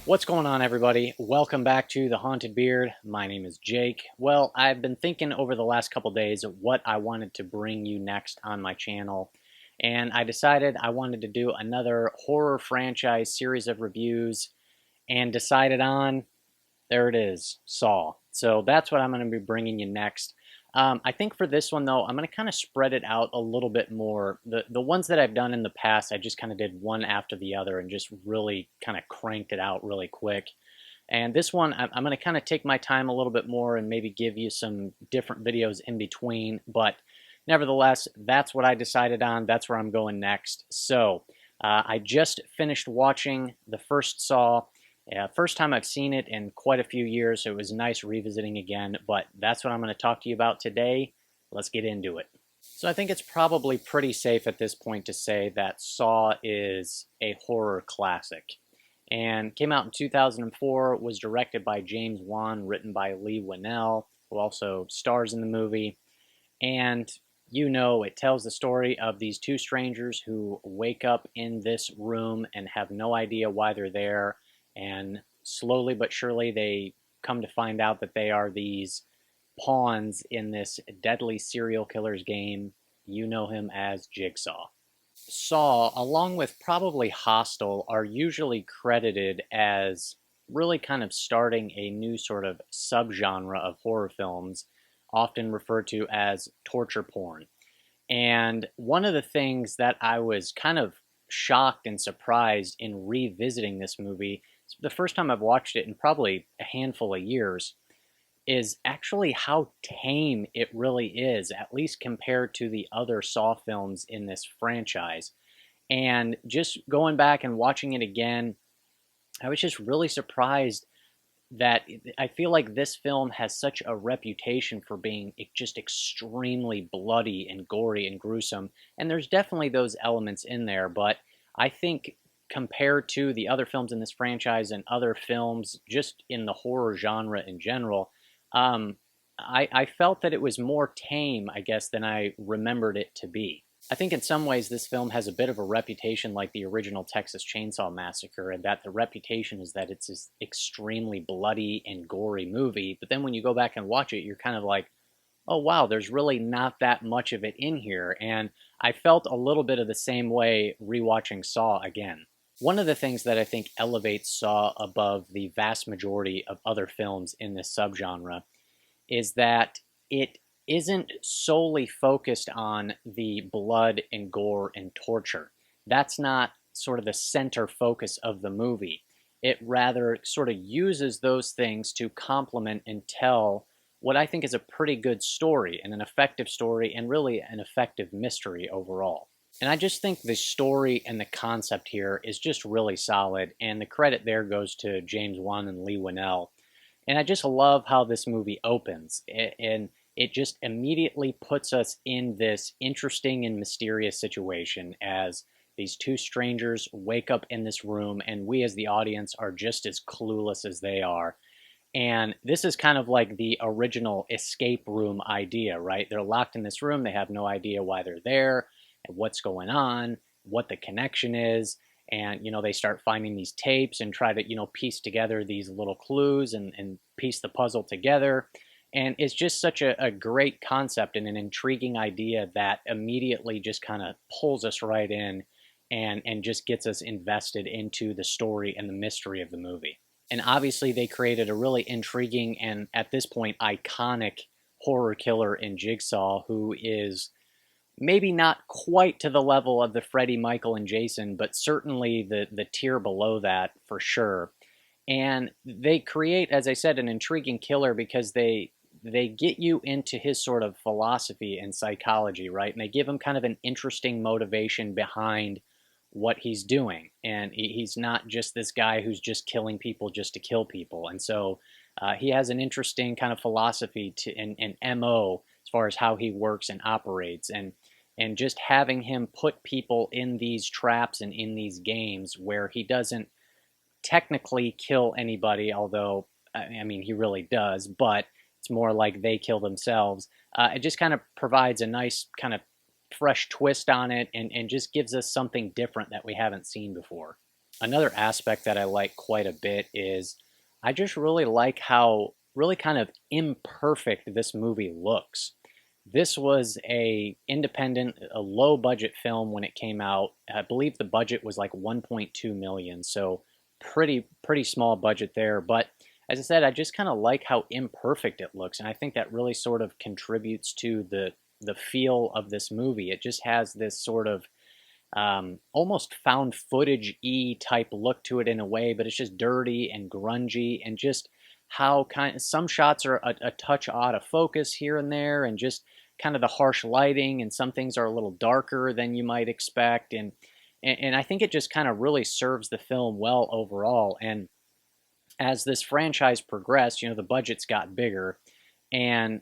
What's going on, everybody? Welcome back to The Haunted Beard. My name is Jake. Well, I've been thinking over the last couple days of what I wanted to bring you next on my channel, and I decided I wanted to do another horror franchise series of reviews, and decided on, there it is, Saw. So that's what I'm going to be bringing you next. I think for this one, though, I'm going to kind of spread it out a little bit more. The ones that I've done in the past, I just kind of did one after the other and just really kind of cranked it out really quick. And this one, I'm going to kind of take my time a little bit more and maybe give you some different videos in between. But nevertheless, that's what I decided on. That's where I'm going next. So I just finished watching the first Saw. First time I've seen it in quite a few years, so it was nice revisiting again, but that's what I'm going to talk to you about today. Let's get into it. So I think it's probably pretty safe at this point to say that Saw is a horror classic. And came out in 2004, was directed by James Wan, written by Leewinnell, who also stars in the movie. And you know, it tells the story of these two strangers who wake up in this room and have no idea why they're there. And slowly but surely, they come to find out that they are these pawns in this deadly serial killer's game. You know him as Jigsaw. Saw, along with probably Hostel, are usually credited as really kind of starting a new sort of subgenre of horror films, often referred to as torture porn. And one of the things that I was kind of shocked and surprised in revisiting this movie, the first time I've watched it in probably a handful of years, is actually how tame it really is, at least compared to the other Saw films in this franchise. And just going back and watching it again, I was just really surprised that I feel like this film has such a reputation for being just extremely bloody and gory and gruesome. And there's definitely those elements in there, but I think compared to the other films in this franchise and other films just in the horror genre in general, I felt that it was more tame, I guess, than I remembered it to be. I think in some ways this film has a bit of a reputation like the original Texas Chainsaw Massacre, and that the reputation is that it's this extremely bloody and gory movie, but then when you go back and watch it, you're kind of like, oh wow, there's really not that much of it in here, and I felt a little bit of the same way rewatching Saw again. One of the things that I think elevates Saw above the vast majority of other films in this subgenre is that it isn't solely focused on the blood and gore and torture. That's not sort of the center focus of the movie. It rather sort of uses those things to complement and tell what I think is a pretty good story and an effective story and really an effective mystery overall. And I just think the story and the concept here is just really solid, and the credit there goes to James Wan and Leewinnell. And I just love how this movie opens, and it just immediately puts us in this interesting and mysterious situation as these two strangers wake up in this room, and we as the audience are just as clueless as they are. And this is kind of like the original escape room idea, right? They're locked in this room, they have no idea why they're there, and what's going on, what the connection is. And, you know, they start finding these tapes and try to, you know, piece together these little clues and piece the puzzle together. And it's just such a great concept and an intriguing idea that immediately just kind of pulls us right in and just gets us invested into the story and the mystery of the movie. And obviously they created a really intriguing and, at this point, iconic horror killer in Jigsaw, who is maybe not quite to the level of the Freddy, Michael, and Jason, but certainly the tier below that for sure. And they create, as I said, an intriguing killer because they get you into his sort of philosophy and psychology, right? And they give him kind of an interesting motivation behind what he's doing. And he's not just this guy who's just killing people just to kill people. And so he has an interesting kind of philosophy and MO as far as how he works and operates. And just having him put people in these traps and in these games where he doesn't technically kill anybody, although, I mean, he really does, but it's more like they kill themselves. It just kind of provides a nice kind of fresh twist on it and just gives us something different that we haven't seen before. Another aspect that I like quite a bit is I just really like how really kind of imperfect this movie looks. This was a independent, a low budget film when it came out. I believe the budget was like 1.2 million, so pretty small budget there. But as I said, I just kind of like how imperfect it looks, and I think that really sort of contributes to the feel of this movie. It just has this sort of almost found footage-y type look to it in a way, but it's just dirty and grungy, and just how kind of some shots are a touch out of focus here and there, and just kind of the harsh lighting, and some things are a little darker than you might expect, and I think it just kind of really serves the film well overall. And as this franchise progressed, the budgets got bigger, and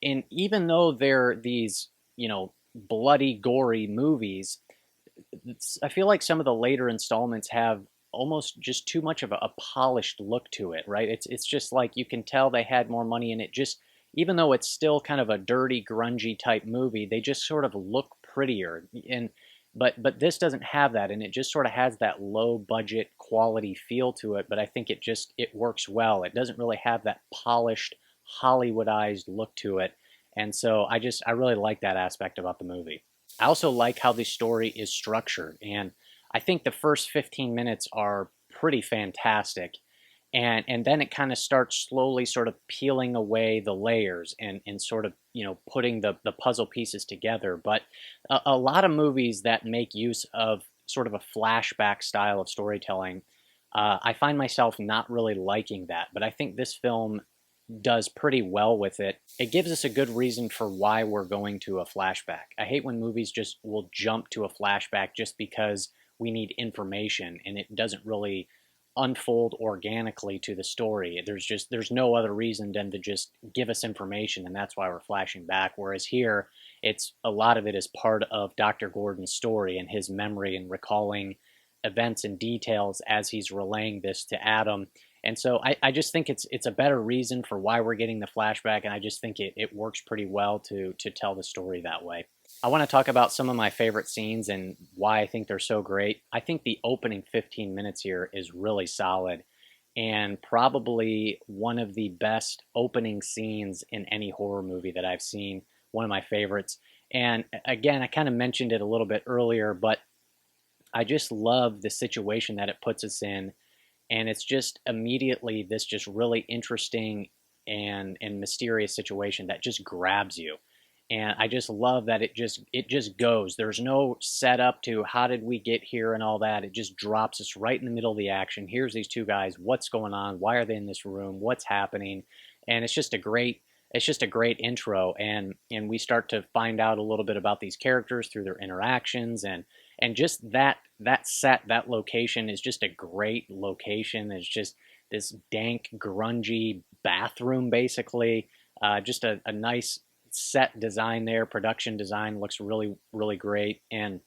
even though they're these bloody, gory movies, I feel like some of the later installments have almost just too much of a polished look to it, right? It's just like you can tell they had more money in it. Just even though it's still kind of a dirty, grungy type movie, they just sort of look prettier. And but this doesn't have that, and it just sort of has that low budget quality feel to it. But I think it works well. It doesn't really have that polished, Hollywoodized look to it, and so I really like that aspect about the movie. I also like how the story is structured, and I think the first 15 minutes are pretty fantastic, and then it kind of starts slowly sort of peeling away the layers, and sort of putting the puzzle pieces together. But a lot of movies that make use of sort of a flashback style of storytelling, I find myself not really liking that. But I think this film does pretty well with it. It gives us a good reason for why we're going to a flashback. I hate when movies just will jump to a flashback just because we need information, and it doesn't really unfold organically to the story. There's no other reason than to just give us information, and that's why we're flashing back. Whereas here, it's a lot of it is part of Dr. Gordon's story and his memory, and recalling events and details as he's relaying this to Adam. And so I just think it's a better reason for why we're getting the flashback, and I just think it works pretty well to tell the story that way. I want to talk about some of my favorite scenes and why I think they're so great. I think the opening 15 minutes here is really solid, and probably one of the best opening scenes in any horror movie that I've seen, one of my favorites. And again, I kind of mentioned it a little bit earlier, but I just love the situation that it puts us in, and it's just immediately this just really interesting and mysterious situation that just grabs you. And I just love that it just goes. There's no setup to how did we get here and all that. It just drops us right in the middle of the action. Here's these two guys. What's going on? Why are they in this room? What's happening? And it's just a great intro, and we start to find out a little bit about these characters through their interactions, and just that location is just a great location. It's just this dank, grungy bathroom, basically. Just a nice set design there. Production design looks really, really great. And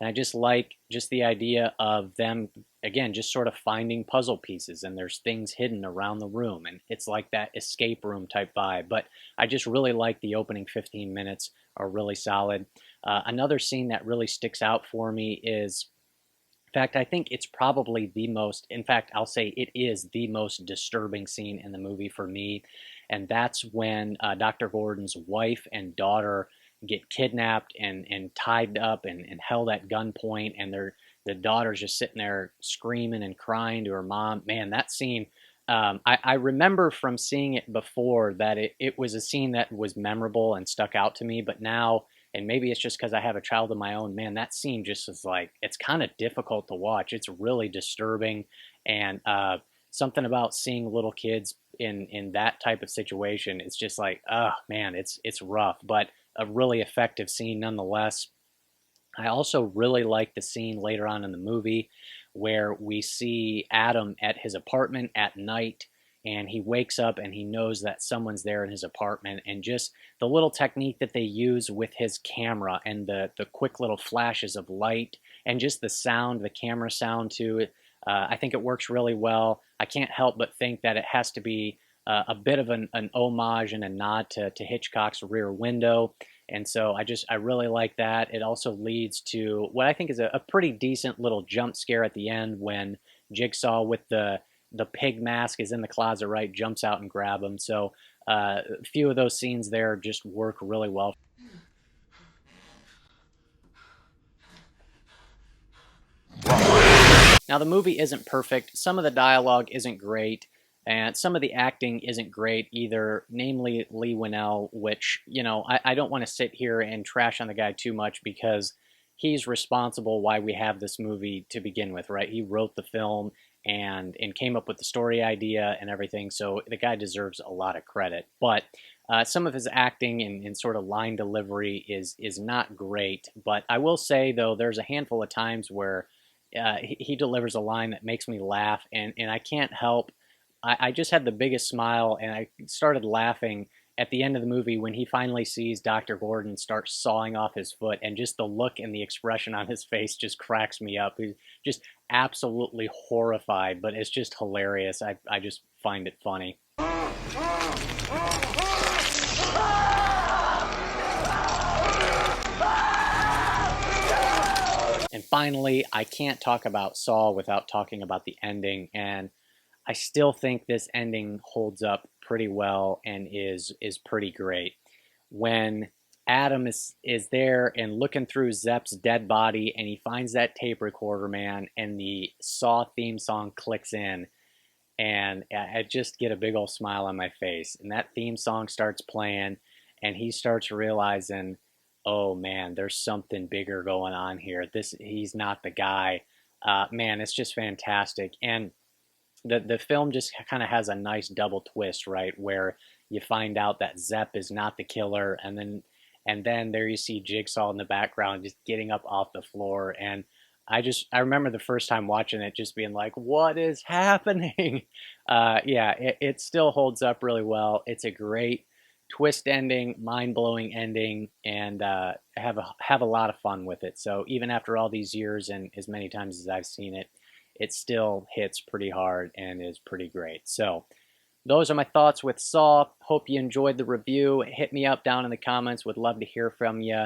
I just like just the idea of them, again, just sort of finding puzzle pieces, and there's things hidden around the room, and it's like that escape room type vibe. But I just really like the opening 15 minutes are really solid. Another scene that really sticks out for me is, in fact, I think it's probably the most, in fact, I'll say it is the most disturbing scene in the movie for me. And that's when Dr. Gordon's wife and daughter get kidnapped and tied up and held at gunpoint. And the daughter's just sitting there screaming and crying to her mom. Man, that scene, I remember from seeing it before that it was a scene that was memorable and stuck out to me. But now, and maybe it's just because I have a child of my own, man, that scene just is like, it's kind of difficult to watch. It's really disturbing, and something about seeing little kids in that type of situation, it's just like, oh man, it's rough, but a really effective scene nonetheless. I also really like the scene later on in the movie where we see Adam at his apartment at night, and he wakes up and he knows that someone's there in his apartment, and just the little technique that they use with his camera and the quick little flashes of light, and just the sound, the camera sound to it. I think it works really well. I can't help but think that it has to be a bit of an homage and a nod to Hitchcock's Rear Window. And so I really like that. It also leads to what I think is a pretty decent little jump scare at the end when Jigsaw with the pig mask is in the closet, right? Jumps out and grab him. So a few of those scenes there just work really well. Now, the movie isn't perfect. Some of the dialogue isn't great, and some of the acting isn't great either, namely Leewinnell, which, I don't want to sit here and trash on the guy too much because he's responsible why we have this movie to begin with, right? He wrote the film and came up with the story idea and everything, so the guy deserves a lot of credit. But some of his acting and sort of line delivery is not great. But I will say, though, there's a handful of times where he delivers a line that makes me laugh, and I can't help. I just had the biggest smile, and I started laughing at the end of the movie when he finally sees Dr. Gordon start sawing off his foot, and just the look and the expression on his face just cracks me up. He's just absolutely horrified, but it's just hilarious. I just find it funny. And finally, I can't talk about Saw without talking about the ending, and I still think this ending holds up pretty well and is pretty great. When Adam is there and looking through Zepp's dead body, and he finds that tape recorder, man, and the Saw theme song clicks in, and I just get a big old smile on my face. And that theme song starts playing, and he starts realizing, oh man, there's something bigger going on here. He's not the guy. Man, it's just fantastic. And the film just kind of has a nice double twist, right? Where you find out that Zepp is not the killer, and then there you see Jigsaw in the background just getting up off the floor. And I remember the first time watching it just being like, what is happening? Yeah, it still holds up really well. It's a great twist ending, mind-blowing ending, and have a lot of fun with it. So even after all these years and as many times as I've seen it, it still hits pretty hard and is pretty great. So those are my thoughts with Saw. Hope you enjoyed the review. Hit me up down in the comments. Would love to hear from you.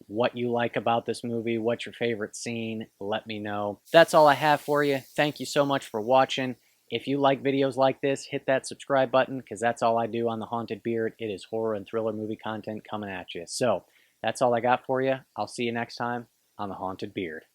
What you like about this movie. What's your favorite scene? Let me know. That's all I have for you. Thank you so much for watching. If you like videos like this, hit that subscribe button because that's all I do on The Haunted Beard. It is horror and thriller movie content coming at you. So that's all I got for you. I'll see you next time on The Haunted Beard.